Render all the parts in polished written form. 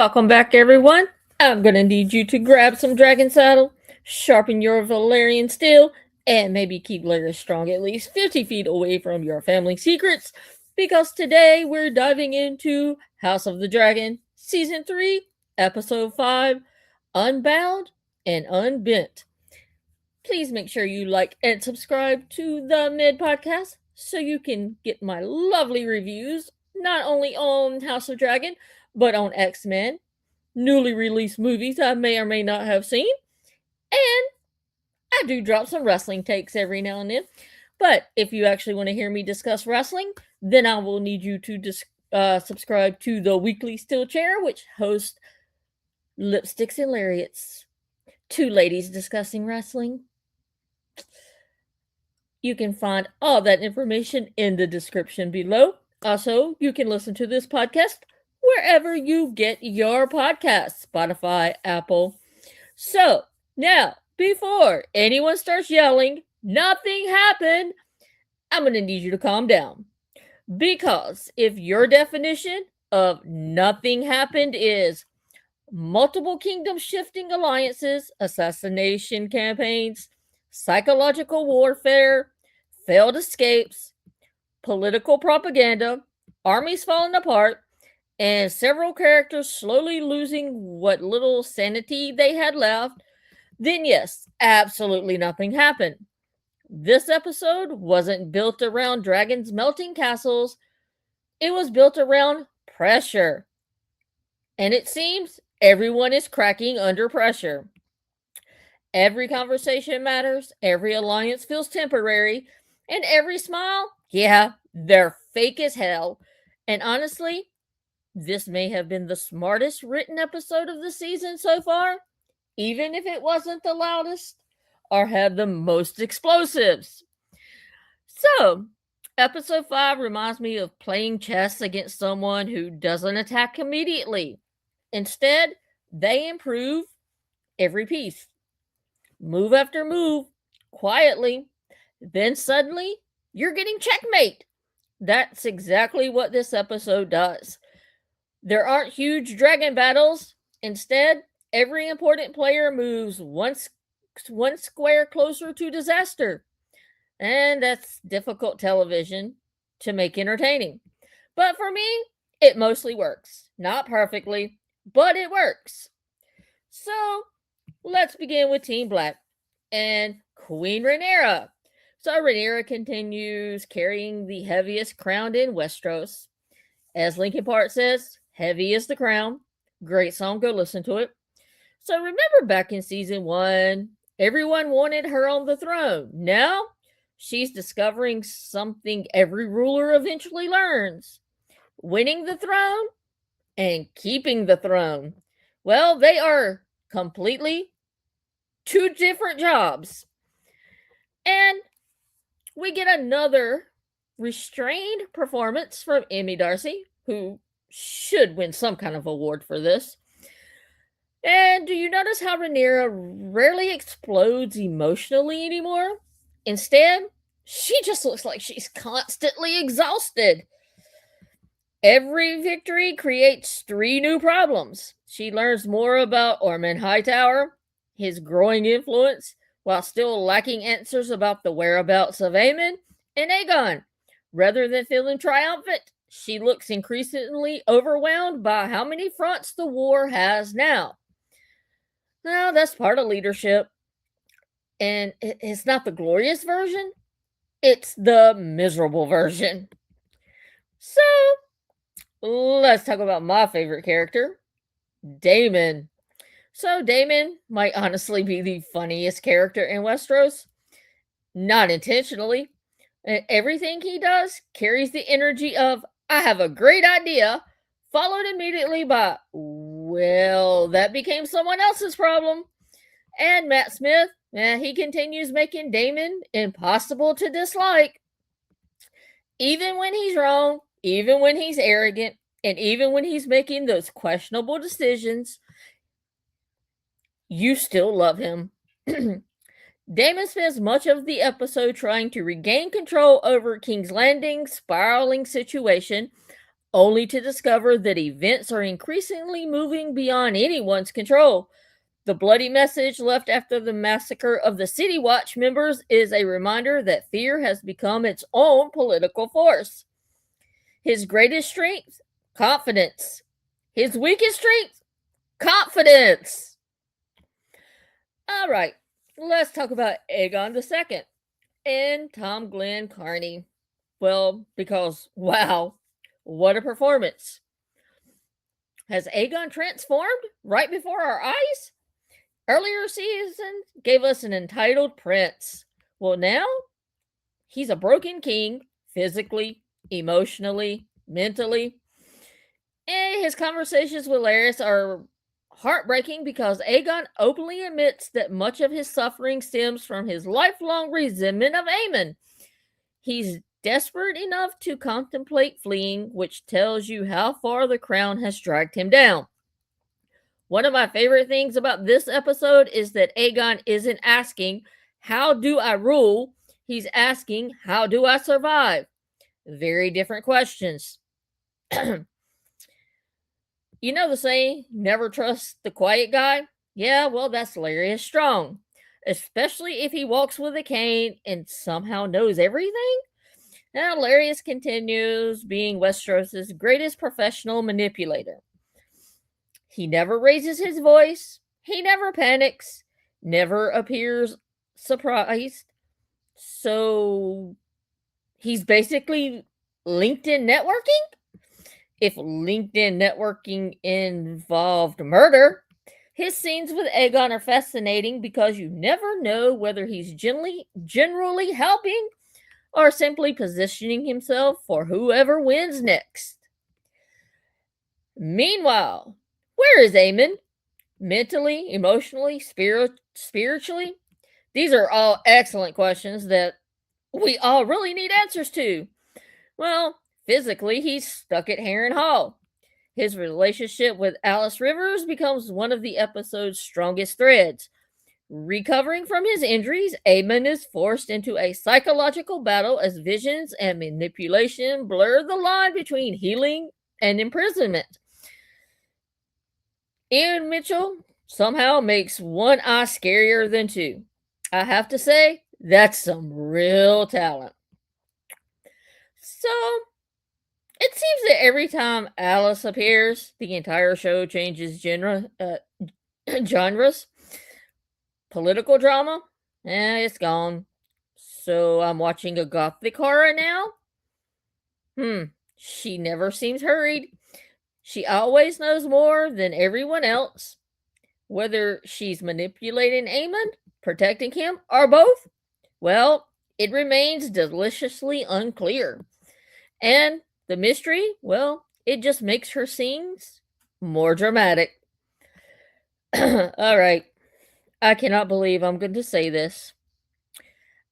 Welcome back, everyone. I'm gonna need you to grab some dragon saddle, sharpen your Valerian steel, and maybe keep Larry strong at least 50 feet away from your family secrets, because today we're diving into House of the Dragon, Season 3, Episode 5, Unbound and Unbent. Please make sure you like and subscribe to the Mid Podcast so you can get my lovely reviews, not only on House of Dragon, but on X Men, newly released movies I may or may not have seen, and I do drop some wrestling takes every now and then. But if you actually want to hear me discuss wrestling, then I will need you to subscribe to the Weekly Steel Chair, which hosts Lipsticks and Lariats, two ladies discussing wrestling. You can find all that information in the description below. Also, you can listen to this podcast wherever you get your podcasts, Spotify, Apple. So, now, before anyone starts yelling, nothing happened, I'm going to need you to calm down. Because if your definition of nothing happened is multiple kingdom shifting alliances, assassination campaigns, psychological warfare, failed escapes, political propaganda, armies falling apart, and several characters slowly losing what little sanity they had left, then yes, absolutely nothing happened. This episode wasn't built around dragons melting castles, it was built around pressure. And it seems everyone is cracking under pressure. Every conversation matters, every alliance feels temporary, and every smile, yeah, they're fake as hell. And honestly, this may have been the smartest written episode of the season so far, even if it wasn't the loudest or had the most explosives. So, episode 5 reminds me of playing chess against someone who doesn't attack immediately. Instead, they improve every piece, move after move, quietly. Then suddenly, you're getting checkmate. That's exactly what this episode does. There aren't huge dragon battles. Instead, every important player moves one square closer to disaster. And that's difficult television to make entertaining. But for me, it mostly works. Not perfectly, but it works. So, let's begin with Team Black and Queen Rhaenyra. So Rhaenyra continues carrying the heaviest crown in Westeros. As Linkin Park says, heavy is the crown. Great song, go listen to it. So remember back in season 1, everyone wanted her on the throne. Now, she's discovering something every ruler eventually learns. Winning the throne and keeping the throne. Well, they are completely two different jobs. And we get another restrained performance from Emmy Darcy, who should win some kind of award for this. And do you notice how Rhaenyra rarely explodes emotionally anymore? Instead, she just looks like she's constantly exhausted. Every victory creates 3 new problems. She learns more about Ormond Hightower, his growing influence, while still lacking answers about the whereabouts of Aemon and Aegon. Rather than feeling triumphant, she looks increasingly overwhelmed by how many fronts the war has now. Now, that's part of leadership, and it's not the glorious version, it's the miserable version. So, let's talk about my favorite character, Daemon. So, Daemon might honestly be the funniest character in Westeros. Not intentionally. Everything he does carries the energy of, I have a great idea, followed immediately by, well, that became someone else's problem. And Matt Smith, he continues making Daemon impossible to dislike. Even when he's wrong, even when he's arrogant, and even when he's making those questionable decisions, you still love him. Daemon spends much of the episode trying to regain control over King's Landing's spiraling situation, only to discover that events are increasingly moving beyond anyone's control. The bloody message left after the massacre of the City Watch members is a reminder that fear has become its own political force. His greatest strength? Confidence. His weakest strength? Confidence. All right, let's talk about Aegon II and Tom Glenn Carney. Well, because, wow, what a performance. Has Aegon transformed right before our eyes? Earlier season gave us an entitled prince. Well, now he's a broken king, physically, emotionally, mentally. And his conversations with Larys are heartbreaking because Aegon openly admits that much of his suffering stems from his lifelong resentment of Aemon. He's desperate enough to contemplate fleeing, which tells you how far the crown has dragged him down. One of my favorite things about this episode is that Aegon isn't asking, "How do I rule?" He's asking, "How do I survive?" Very different questions. You know the saying, never trust the quiet guy? Yeah, well, that's Larys Strong. Especially if he walks with a cane and somehow knows everything. Now, Larys continues being Westeros's greatest professional manipulator. He never raises his voice. He never panics. Never appears surprised. So, he's basically LinkedIn networking? If LinkedIn networking involved murder, his scenes with Aegon are fascinating because you never know whether he's generally helping or simply positioning himself for whoever wins next. Meanwhile, where is Aemon? Mentally, emotionally, spiritually? These are all excellent questions that we all really need answers to. Well, physically, he's stuck at Harrenhal. His relationship with Alice Rivers becomes one of the episode's strongest threads. Recovering from his injuries, Aemon is forced into a psychological battle as visions and manipulation blur the line between healing and imprisonment. Ian Mitchell somehow makes one eye scarier than two. I have to say, that's some real talent. So, it seems that every time Alice appears, the entire show changes genres. Political drama? It's gone. So I'm watching a gothic horror now? She never seems hurried. She always knows more than everyone else. Whether she's manipulating Aemon, protecting him, or both, well, it remains deliciously unclear. And the mystery, well, it just makes her scenes more dramatic. All right. I cannot believe I'm going to say this.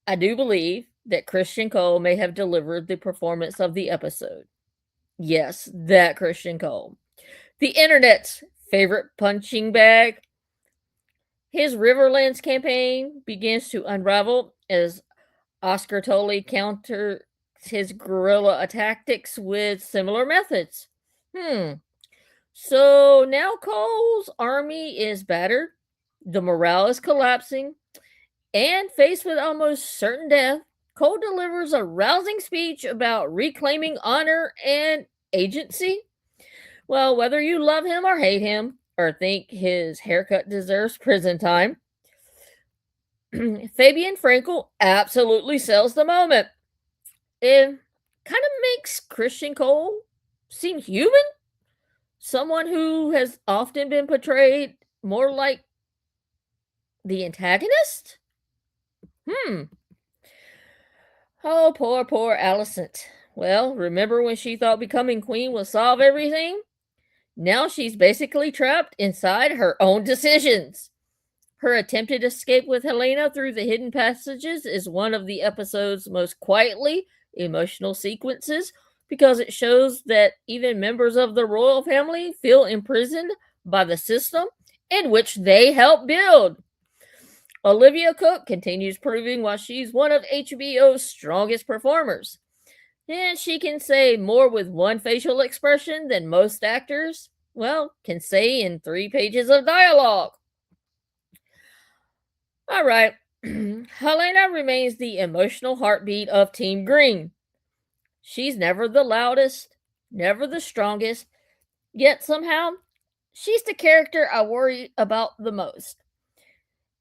I do believe that Christian Cole may have delivered the performance of the episode. Yes, that Christian Cole. The internet's favorite punching bag. His Riverlands campaign begins to unravel as Oscar Tully counters his guerrilla tactics with similar methods. So now Cole's army is battered, the morale is collapsing, and faced with almost certain death, Cole delivers a rousing speech about reclaiming honor and agency. Well, whether you love him or hate him, or think his haircut deserves prison time, Fabian Frankel absolutely sells the moment. It kind of makes Christian Cole seem human. Someone who has often been portrayed more like the antagonist? Oh, poor Alicent. Well, remember when she thought becoming queen would solve everything? Now she's basically trapped inside her own decisions. Her attempted escape with Helena through the hidden passages is one of the episode's most quietly emotional sequences because it shows that even members of the royal family feel imprisoned by the system in which they help build. Olivia Cooke continues proving why she's one of HBO's strongest performers. And she can say more with one facial expression than most actors, well, can say in 3 pages of dialogue. All right. Helena remains the emotional heartbeat of Team Green. She's never the loudest, never the strongest, yet somehow she's the character I worry about the most.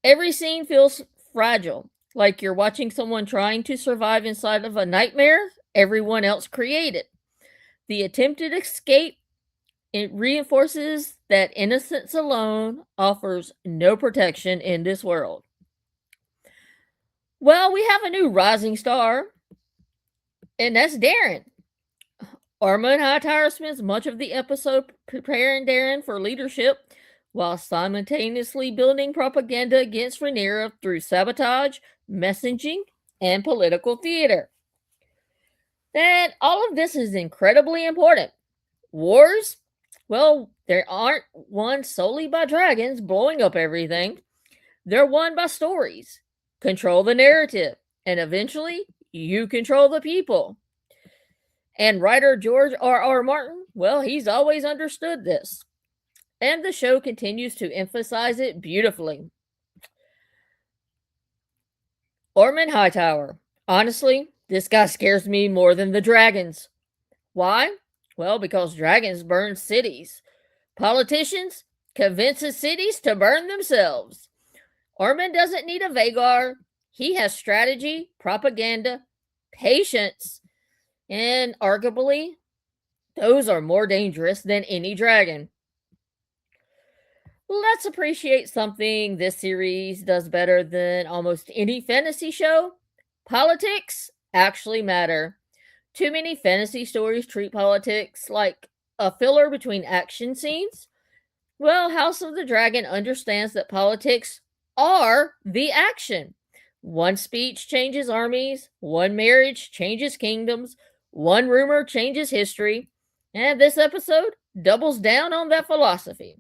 Every scene feels fragile, like you're watching someone trying to survive inside of a nightmare everyone else created. The attempted escape, it reinforces that innocence alone offers no protection in this world. Well, we have a new rising star, and that's Darren. Armand Hightower spends much of the episode preparing Darren for leadership while simultaneously building propaganda against Rhaenyra through sabotage, messaging, and political theater. And all of this is incredibly important. Wars, well, they aren't won solely by dragons blowing up everything. They're won by stories. Control the narrative, and eventually, you control the people. And writer George R. Martin, well, he's always understood this. And the show continues to emphasize it beautifully. Ormond Hightower. Honestly, this guy scares me more than the dragons. Why? Well, because dragons burn cities. Politicians convinces cities to burn themselves. Ormond doesn't need a Vagar. He has strategy, propaganda, patience, and arguably, those are more dangerous than any dragon. Let's appreciate something this series does better than almost any fantasy show. Politics actually matter. Too many fantasy stories treat politics like a filler between action scenes. Well, House of the Dragon understands that politics are the action. One speech changes armies, one marriage changes kingdoms, one rumor changes history, and this episode doubles down on that philosophy.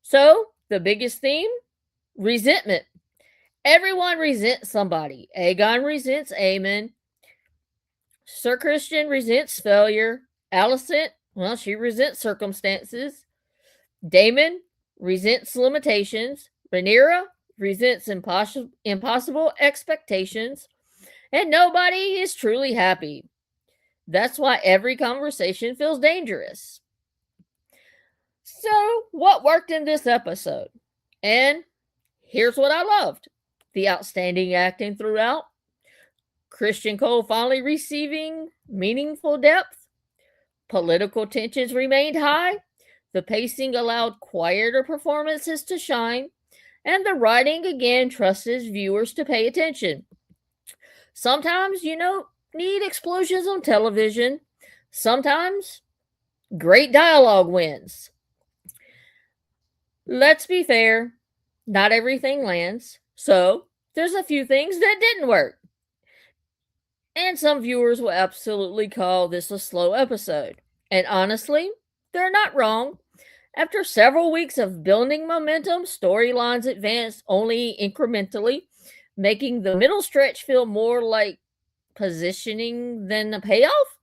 So, the biggest theme? Resentment. Everyone resents somebody. Aegon resents Aemon. Sir Christian resents failure. Alicent, well, she resents circumstances. Daemon resents limitations. Rhaenyra resents impossible expectations. And nobody is truly happy. That's why every conversation feels dangerous. So, what worked in this episode? And here's what I loved: the outstanding acting throughout, Christian Cole finally receiving meaningful depth, political tensions remained high, the pacing allowed quieter performances to shine, and the writing again trusts viewers to pay attention. Sometimes, need explosions on television. Sometimes, great dialogue wins. Let's be fair, not everything lands, so there's a few things that didn't work. And some viewers will absolutely call this a slow episode. And honestly, they're not wrong. After several weeks of building momentum, storylines advance only incrementally, making the middle stretch feel more like positioning than a payoff.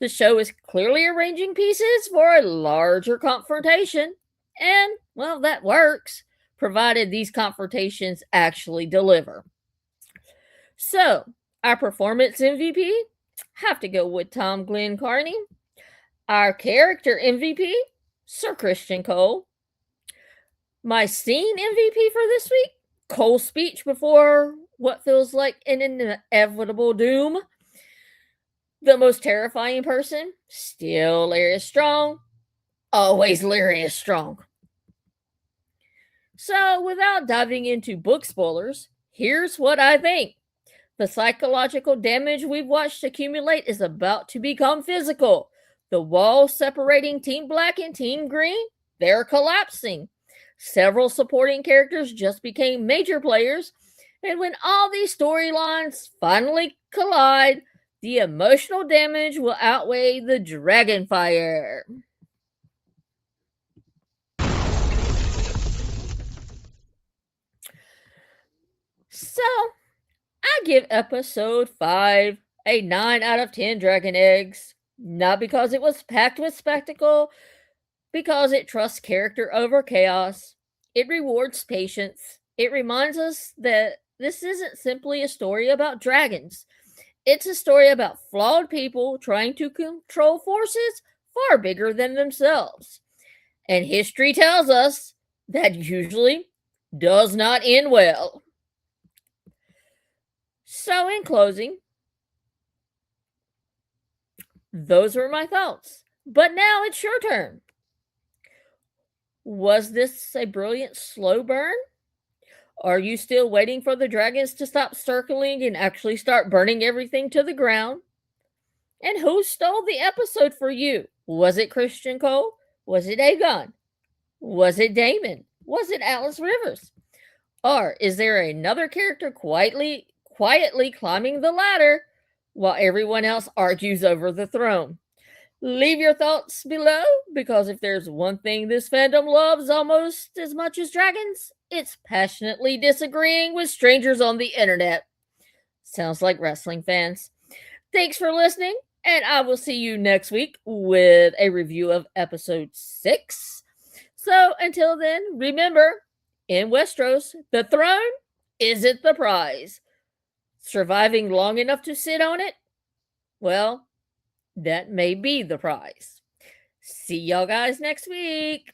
The show is clearly arranging pieces for a larger confrontation. And, well, that works, provided these confrontations actually deliver. So, our performance MVP, have to go with Tom Glenn Carney. Our character MVP, Sir Christian Cole. My scene MVP for this week, Cole's speech before what feels like an inevitable doom. The most terrifying person, still Lyrius Strong. Always Lyrius Strong. So, without diving into book spoilers, here's what I think. The psychological damage we've watched accumulate is about to become physical. The walls separating Team Black and Team Green, they're collapsing. Several supporting characters just became major players, and when all these storylines finally collide, the emotional damage will outweigh the dragon fire. So, I give episode 5 a 9 out of 10 dragon eggs. Not because it was packed with spectacle, because it trusts character over chaos. It rewards patience. It reminds us that this isn't simply a story about dragons. It's a story about flawed people trying to control forces far bigger than themselves. And history tells us that usually does not end well. So, in closing, those were my thoughts. But now it's your turn. Was this a brilliant slow burn? Are you still waiting for the dragons to stop circling and actually start burning everything to the ground? And who stole the episode for you? Was it Christian Cole? Was it Aegon? Was it Damon? Was it Alice Rivers? Or is there another character quietly climbing the ladder while everyone else argues over the throne? Leave your thoughts below, because if there's one thing this fandom loves almost as much as dragons, it's passionately disagreeing with strangers on the internet. Sounds like wrestling fans. Thanks for listening, and I will see you next week with a review of episode 6. So until then, remember, in Westeros, the throne isn't the prize. Surviving long enough to sit on it? Well, that may be the prize. See y'all guys next week.